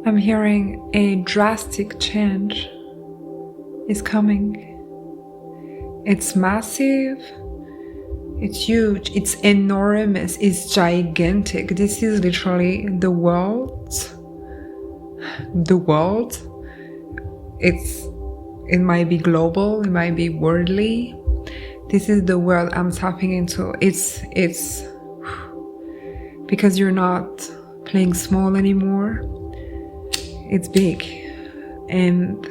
I'm hearing a drastic change is coming. It's massive, it's huge, it's enormous, it's gigantic. This is literally the world. It might be global, it might be worldly. This is the world I'm tapping into. It's because you're not playing small anymore. It's big. And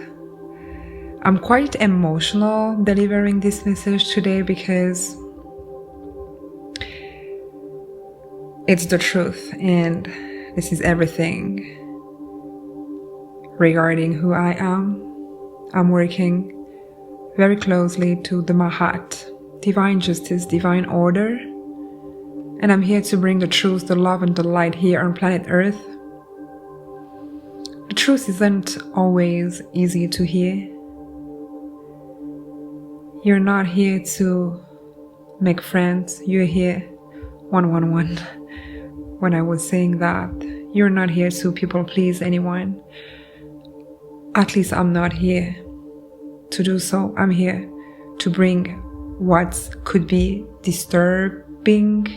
I'm quite emotional delivering this message today because it's the truth, and this is everything regarding who I am. I'm working very closely to the Mahat, divine justice, divine order, and I'm here to bring the truth, the love, and the light here on planet Earth. The truth isn't always easy to hear. You're not here to make friends, you're here 111. When I was saying that, you're not here to people please anyone. At least I'm not here to do so. I'm here to bring what could be disturbing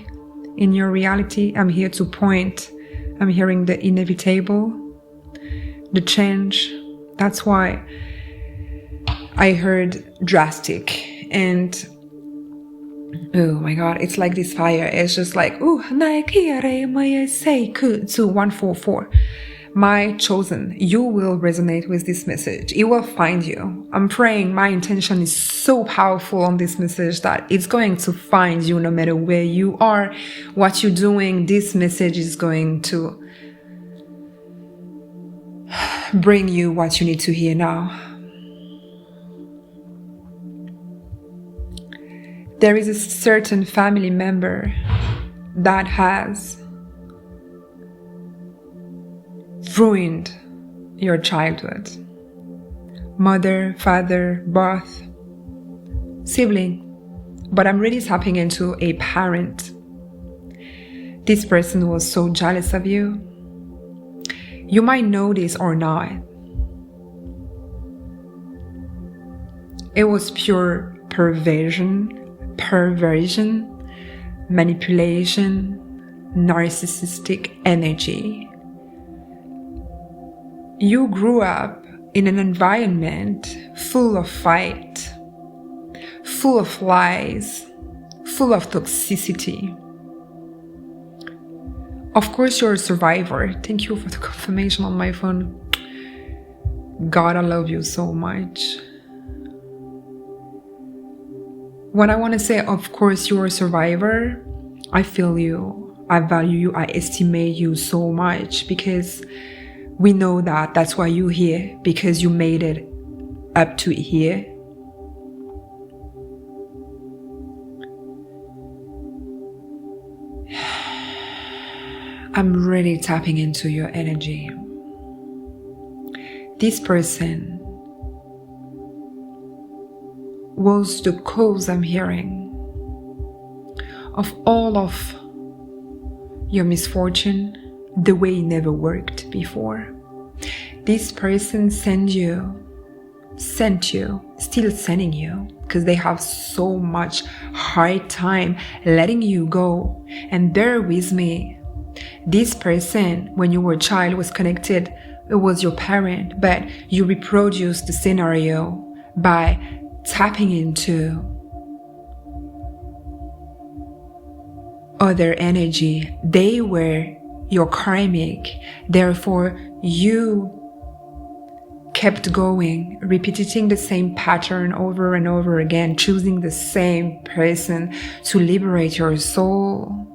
in your reality. I'm here to point. I'm hearing the inevitable, the change. That's why I heard drastic, and oh my god, it's like this fire. It's just like, ooh, 144. My chosen, you will resonate with this message. It will find you. I'm praying. My intention is so powerful on this message that it's going to find you no matter where you are, what you're doing. This message is going to bring you what you need to hear now. There is a certain family member that has ruined your childhood. Mother, father, both, sibling. But I'm really tapping into a parent. This person was so jealous of you. You might know this or not. It was pure perversion, manipulation, narcissistic energy. You grew up in an environment full of fight, full of lies, full of toxicity. Of course, you're a survivor. Thank you for the confirmation on my phone. God, I love you so much. When I want to say, of course, you're a survivor, I feel you, I value you, I estimate you so much, because we know that that's why you're here, because you made it up to here. I'm really tapping into your energy. This person was the cause, I'm hearing, of all of your misfortune, the way it never worked before. This person sent you, still sending you, because they have so much hard time letting you go. And bear with me, this person, when you were a child, was connected. It was your parent, but you reproduced the scenario by tapping into other energy. They were your karmic. Therefore, you kept going, repeating the same pattern over and over again, choosing the same person to liberate your soul.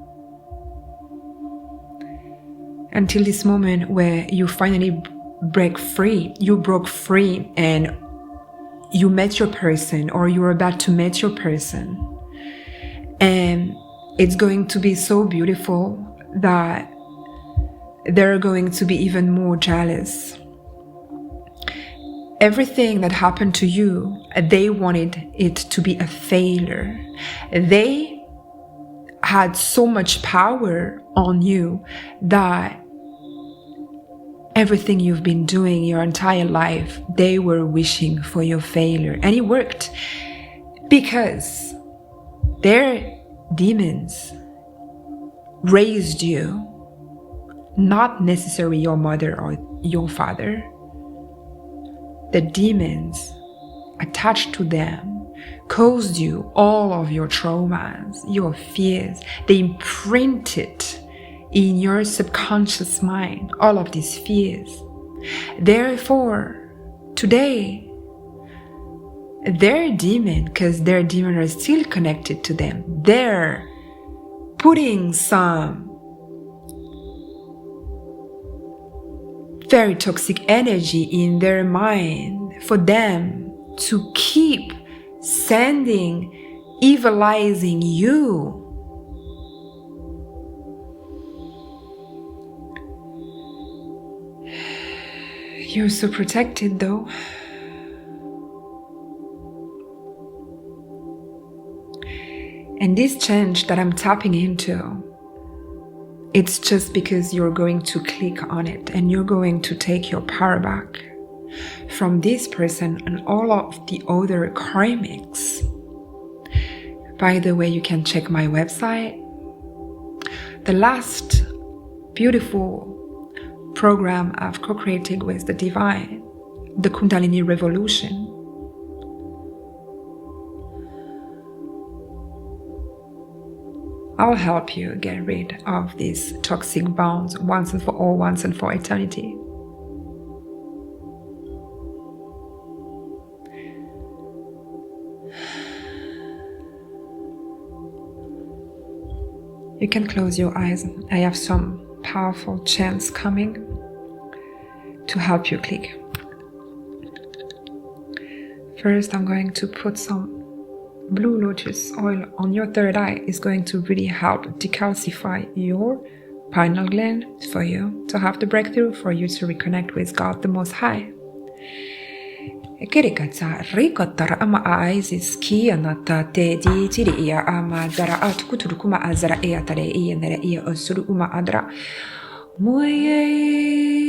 Until this moment where you finally break free. You broke free and you met your person, or you're about to meet your person. And it's going to be so beautiful that they're going to be even more jealous. Everything that happened to you, they wanted it to be a failure. They had so much power on you that everything you've been doing your entire life, they were wishing for your failure. And it worked because their demons raised you, not necessarily your mother or your father. The demons attached to them caused you all of your traumas, your fears. They imprinted in your subconscious mind all of these fears. Therefore, today, their demon, because their demon are still connected to them, they're putting some very toxic energy in their mind for them to keep sending, evilizing you. You're so protected though. And this change that I'm tapping into, it's just because you're going to click on it and you're going to take your power back from this person and all of the other karmics. By the way, you can check my website. The last beautiful program I've co-created with the divine, the Kundalini Revolution. I'll help you get rid of these toxic bonds once and for all, once and for eternity. You can close your eyes. I have some powerful chants coming to help you click. First, I'm going to put some blue lotus oil on your third eye. Is going to really help decalcify your pineal gland for you to have the breakthrough, for you to reconnect with God the Most High. Kirikata rikotara ama aizis kia nata te di tiri ia ama dara at kuturukuma azara ea tare ia nere ia osuru uma adra muye.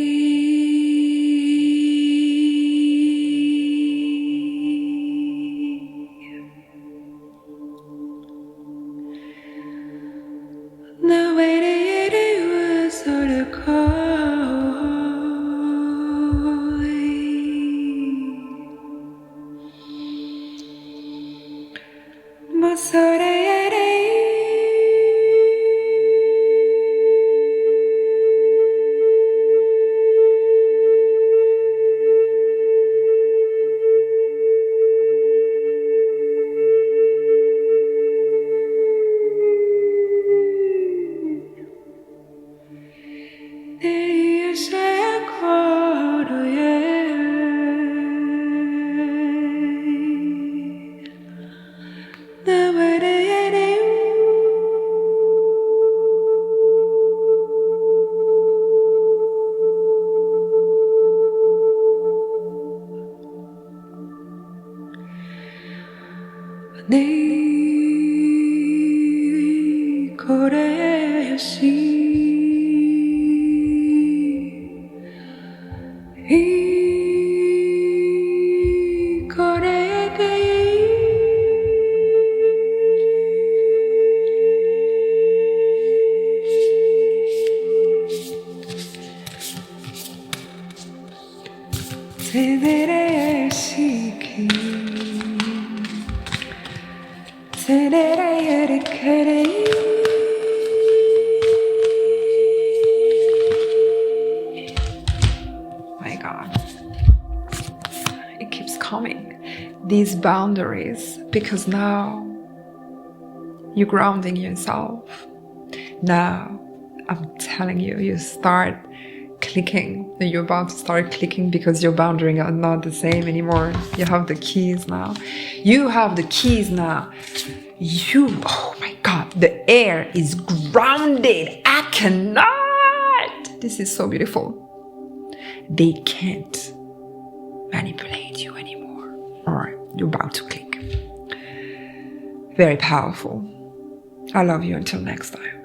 The way it was sort of My God, it keeps coming, these boundaries, because now you're grounding yourself. Now I'm telling you, you start clicking. You're about to start clicking because your boundaries are not the same anymore. You have the keys now. You have the keys now. Oh my God, the air is grounded. I cannot. This is so beautiful. They can't manipulate you anymore. All right, you're about to click. Very powerful. I love you until next time.